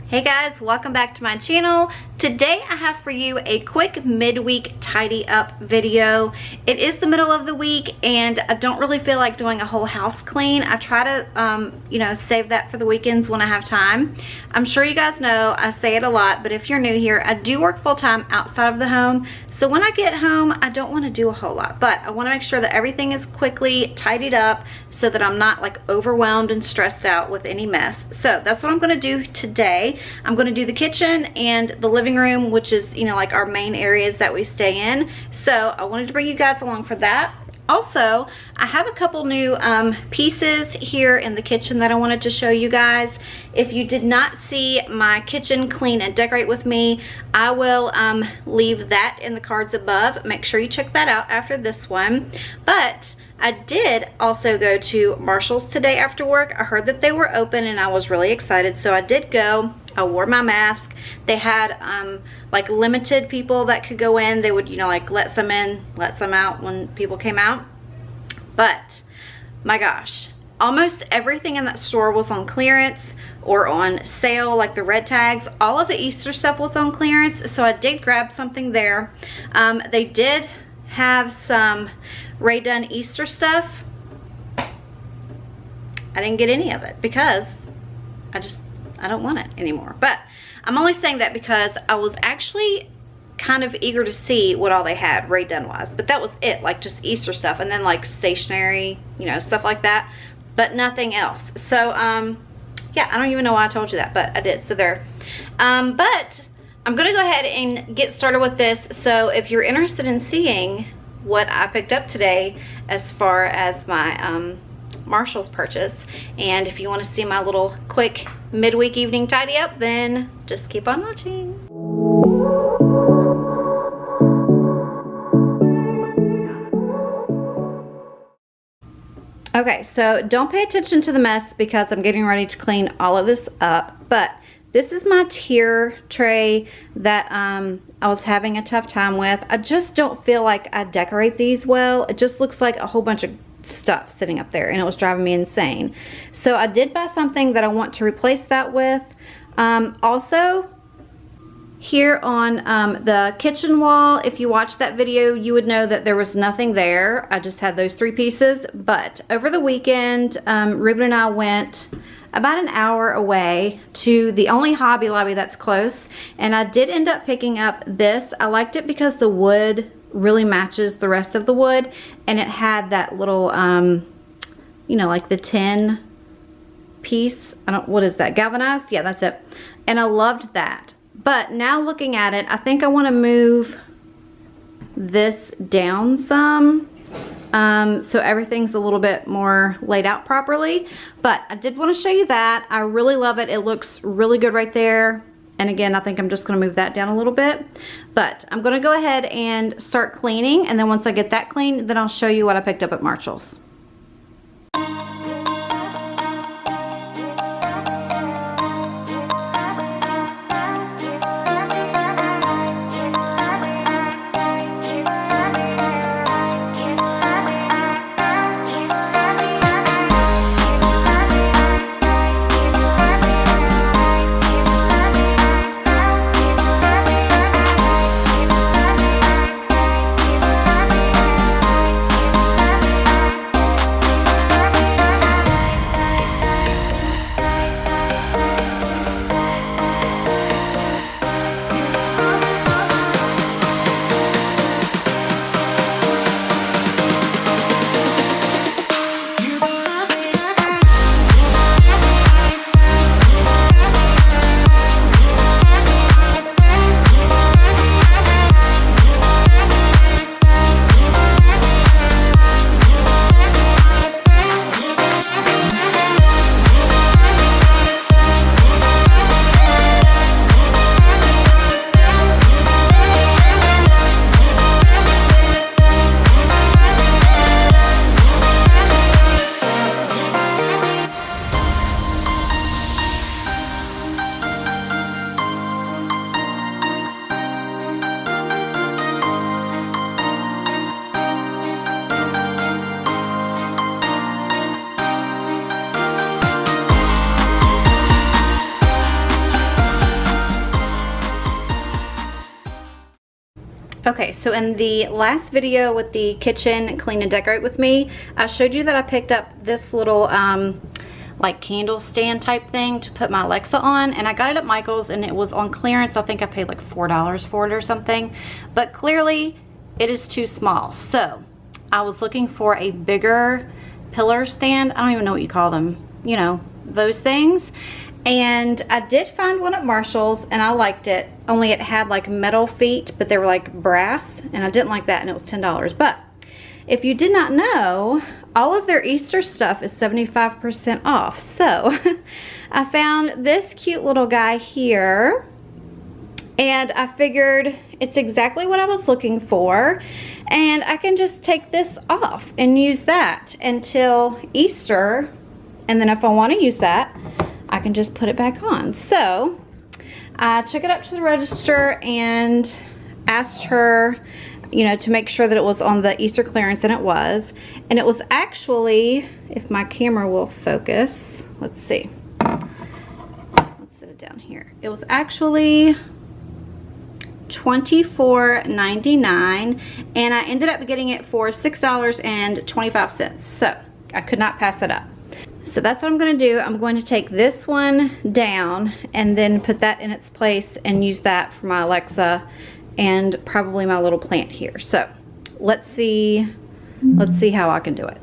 Hey guys, welcome back to my channel. Today I have for you a quick midweek tidy up video. It is the middle of the week and I don't really feel like doing a whole house clean. I try to save that for the weekends when I have time. I'm sure you guys know I say it a lot, but if you're new here, I do work full-time outside of the home. So when I get home, I don't want to do a whole lot, but I want to make sure that everything is quickly tidied up so that I'm not like overwhelmed and stressed out with any mess. So that's what I'm going to do today. I'm going to do the kitchen and the living room, which is, like our main areas that we stay in. So I wanted to bring you guys along for that. Also, I have a couple new pieces here in the kitchen that I wanted to show you guys. If you did not see my kitchen clean and decorate with me, I will leave that in the cards above. Make sure you check that out after this one. But I did also go to Marshall's today after work. I heard that they were open and I was really excited, so I did go. I wore my mask. They had like limited people that could go in. They would, like let some in, let some out when people came out. But my gosh, almost everything in that store was on clearance or on sale, like the red tags. All of the Easter stuff was on clearance, so I did grab something there. They did have some Ray Dunn Easter stuff. I didn't get any of it because I don't want it anymore. But I'm only saying that because I was actually kind of eager to see what all they had Ray Dunn wise, but that was it, like just Easter stuff and then like stationery, stuff like that, but nothing else. So yeah, I don't even know why I told you that, but I did. So there. But I'm gonna go ahead and get started with this. So if you're interested in seeing what I picked up today as far as my Marshall's purchase, and if you want to see my little quick midweek evening tidy up, then just keep on watching. Okay, so don't pay attention to the mess because I'm getting ready to clean all of this up, but this is my tier tray that I was having a tough time with. I just don't feel like I decorate these well. It just looks like a whole bunch of stuff sitting up there and it was driving me insane. So I did buy something that I want to replace that with. Also, here on the kitchen wall, if you watched that video, you would know that there was nothing there. I just had those 3 pieces. But over the weekend, Ruben and I went about an hour away to the only Hobby Lobby that's close, and I did end up picking up this. I liked it because the wood really matches the rest of the wood, and it had that little like the tin piece. What is that, galvanized? Yeah, that's it. And I loved that. But now looking at it, I think I want to move this down some so everything's a little bit more laid out properly. But I did want to show you that. I really love it. It looks really good right there. And again, I think I'm just going to move that down a little bit. But I'm going to go ahead and start cleaning. And then once I get that clean, then I'll show you what I picked up at Marshall's. Okay, so in the last video with the kitchen clean and decorate with me, I showed you that I picked up this little like candle stand type thing to put my Alexa on, and I got it at Michael's and it was on clearance. I think I paid like $4 for it or something, but clearly it is too small. So I was looking for a bigger pillar stand. I don't even know what you call them, you know, those things. And I did find one at Marshall's and I liked it, only it had like metal feet, but they were like brass, and I didn't like that, and it was $10. But if you did not know, all of their Easter stuff is 75% off. So I found this cute little guy here, and I figured it's exactly what I was looking for, and I can just take this off and use that until Easter, and then if I want to use that, I can just put it back on. So I took it up to the register and asked her, you know, to make sure that it was on the Easter clearance, and it was. And it was actually, if my camera will focus, let's see. Let's set it down here. It was actually $24.99, and I ended up getting it for $6.25. So I could not pass it up. So that's what I'm going to do. I'm going to take this one down and then put that in its place and use that for my Alexa and probably my little plant here. So let's see how I can do it.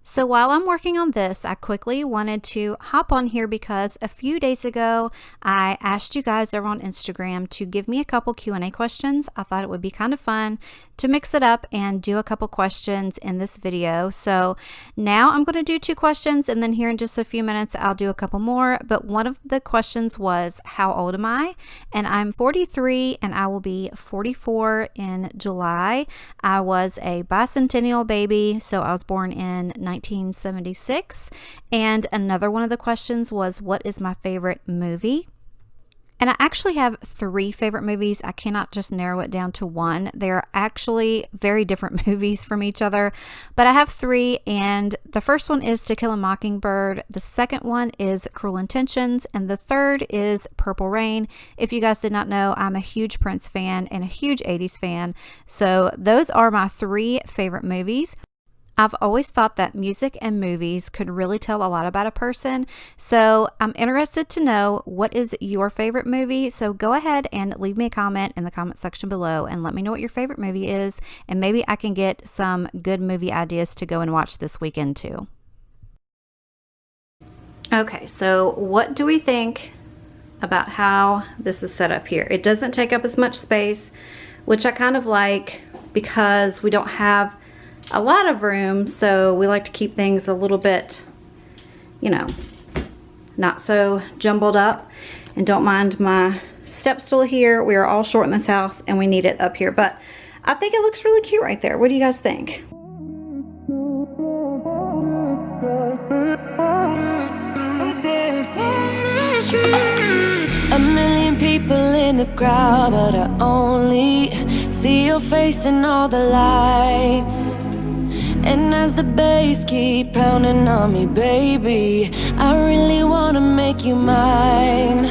So while I'm working on this, I quickly wanted to hop on here because a few days ago, I asked you guys over on Instagram to give me a couple Q&A questions. I thought it would be kind of fun to mix it up and do a couple questions in this video. So now I'm going to do 2 questions, and then here in just a few minutes, I'll do a couple more. But one of the questions was, how old am I? And I'm 43 and I will be 44 in July. I was a bicentennial baby, so I was born in 1976. And another one of the questions was, what is my favorite movie? And I actually have 3 favorite movies. I cannot just narrow it down to one. They're actually very different movies from each other, but I have 3, and the first one is To Kill a Mockingbird, the second one is Cruel Intentions, and the third is Purple Rain. If you guys did not know, I'm a huge Prince fan and a huge 80s fan, so those are my 3 favorite movies. I've always thought that music and movies could really tell a lot about a person. So I'm interested to know, what is your favorite movie? So go ahead and leave me a comment in the comment section below and let me know what your favorite movie is. And maybe I can get some good movie ideas to go and watch this weekend too. Okay, so what do we think about how this is set up here? It doesn't take up as much space, which I kind of like because we don't have a lot of room, so we like to keep things a little bit, you know, not so jumbled up. And don't mind my step stool here. We are all short in this house and we need it up here, but I think it looks really cute right there. What do you guys think? A million people in the crowd, but I only see your face in all the lights. And as the bass keep pounding on me, baby, I really wanna make you mine.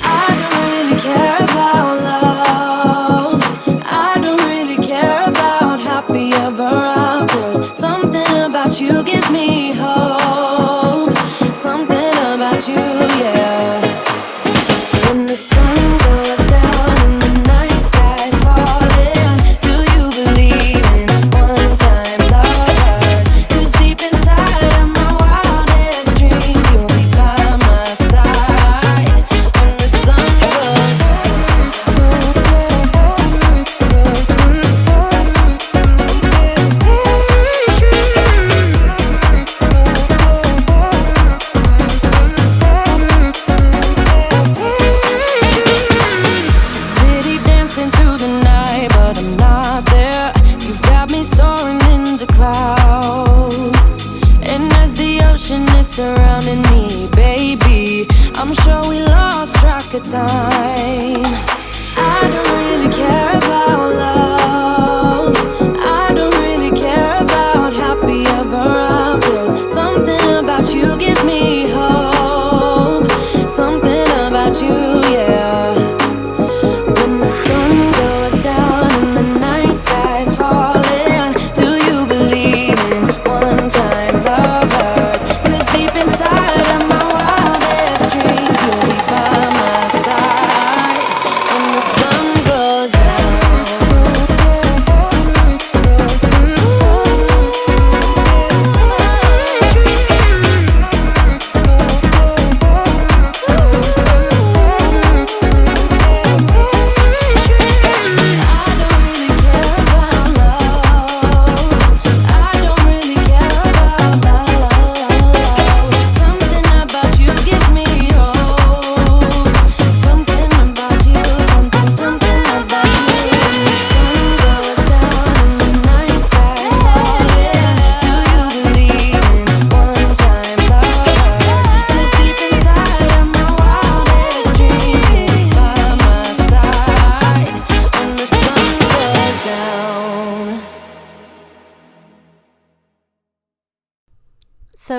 I don't really care about love. I don't really care about happy ever afters. Something about you gives me hope. Something about you, yeah. When the sun goes down and the night sky's falling, do you believe in one-time lovers? 'Cause deep inside of my wildest dreams, you'll be by my side when the sun goes city dancing through the night, but I'm not there. You've got me soaring in the clouds, and as the ocean is surrounding me, baby, I'm sure we lost track of time. I don't really care about love. I don't really care about happy ever afters. Something about you gives me hope. Something about you, yeah. When the sun goes down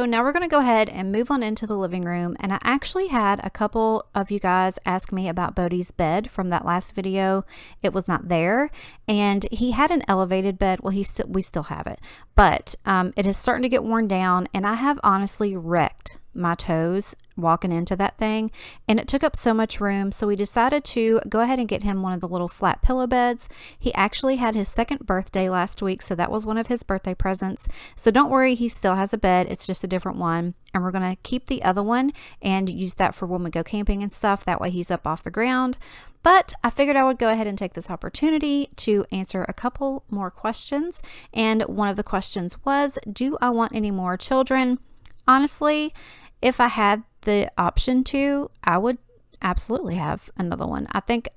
now we're going to go ahead and move on into the living room. And I actually had a couple of you guys ask me about Bodie's bed from that last video. It was not there, and he had an elevated bed. Well, we still have it, but it is starting to get worn down, and I have honestly wrecked my toes walking into that thing, and it took up so much room. So we decided to go ahead and get him one of the little flat pillow beds. He actually had his 2nd birthday last week, so that was one of his birthday presents. So don't worry, he still has a bed, it's just a different one, and we're going to keep the other one and use that for when we go camping and stuff. That way he's up off the ground. But I figured I would go ahead and take this opportunity to answer a couple more questions, and one of the questions was, do I want any more children? Honestly, if I had the option to, I would absolutely have another one. I think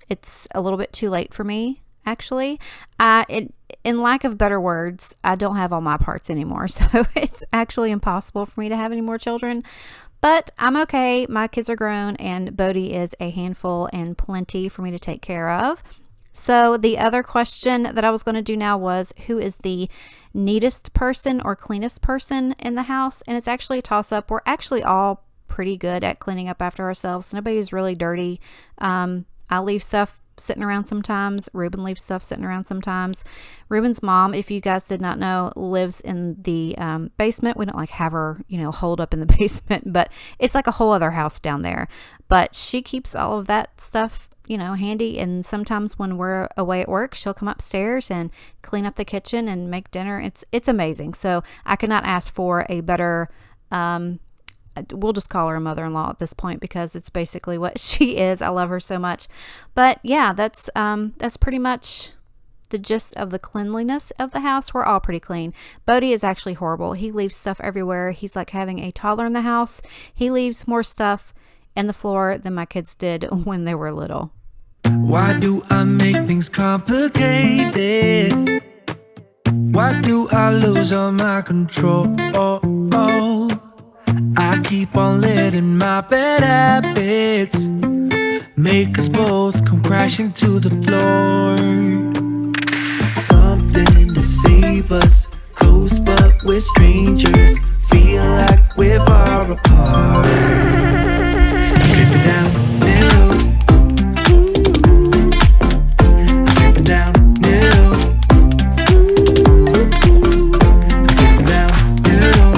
it's a little bit too late for me, actually. In lack of better words, I don't have all my parts anymore, so it's actually impossible for me to have any more children. But I'm okay. My kids are grown, and Bodie is a handful and plenty for me to take care of. So the other question that I was going to do now was, who is the neatest person or cleanest person in the house? And it's actually a toss-up. We're actually all pretty good at cleaning up after ourselves. Nobody's really dirty. I leave stuff sitting around sometimes. Ruben leaves stuff sitting around sometimes. Ruben's mom, if you guys did not know, lives in the basement. We don't like have her, holed up in the basement, but it's like a whole other house down there. But she keeps all of that stuff handy, and sometimes when we're away at work, she'll come upstairs and clean up the kitchen and make dinner. It's amazing. So I could not ask for a better, we'll just call her a mother-in-law at this point, because it's basically what she is. I love her so much. But yeah, that's pretty much the gist of the cleanliness of the house. We're all pretty clean. Bodie is actually horrible. He leaves stuff everywhere. He's like having a toddler in the house. He leaves more stuff in the floor than my kids did when they were little. Why do I make things complicated? Why do I lose all my control? I keep on letting my bad habits make us both come crashing to the floor. Something to save us, close but we're strangers. Feel like we're far apart. Stripping down the middle. Stripping down the middle. Stripping down the middle.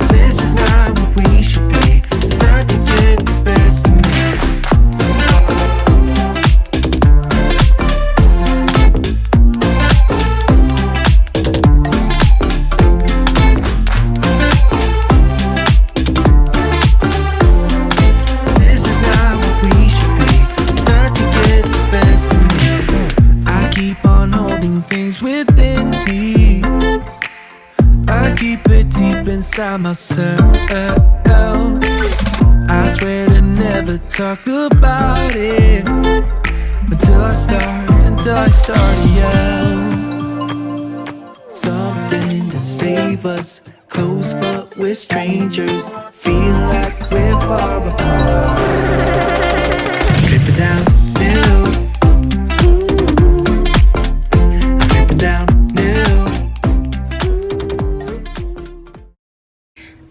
This is not what we should be. Try to get the best of me. Inside myself, I swear to never talk about it until I start to yell. Something to save us, close but we're strangers. Feel like we're far apart. Strip it down the middle. Strip it down the middle.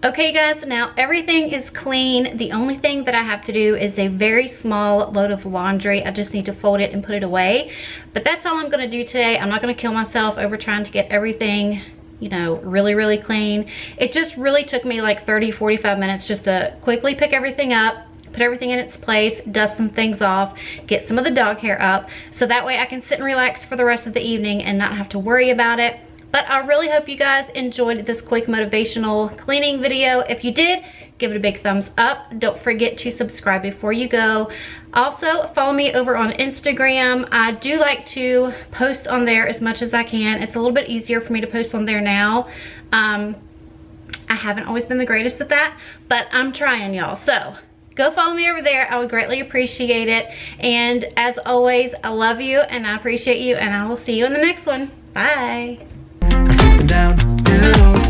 Okay guys, now everything is clean. The only thing that I have to do is a very small load of laundry. I just need to fold it and put it away. But that's all I'm going to do today. I'm not going to kill myself over trying to get everything, really clean. It just really took me like 30-45 minutes just to quickly pick everything up, put everything in its place, dust some things off, get some of the dog hair up, so that way I can sit and relax for the rest of the evening and not have to worry about it. But I really hope you guys enjoyed this quick motivational cleaning video. If you did, give it a big thumbs up. Don't forget to subscribe before you go. Also, follow me over on Instagram. I do like to post on there as much as I can. It's a little bit easier for me to post on there now. I haven't always been the greatest at that, but I'm trying, y'all. So go follow me over there. I would greatly appreciate it. And as always, I love you and I appreciate you, and I will see you in the next one. Bye. I'm slipping down the middle.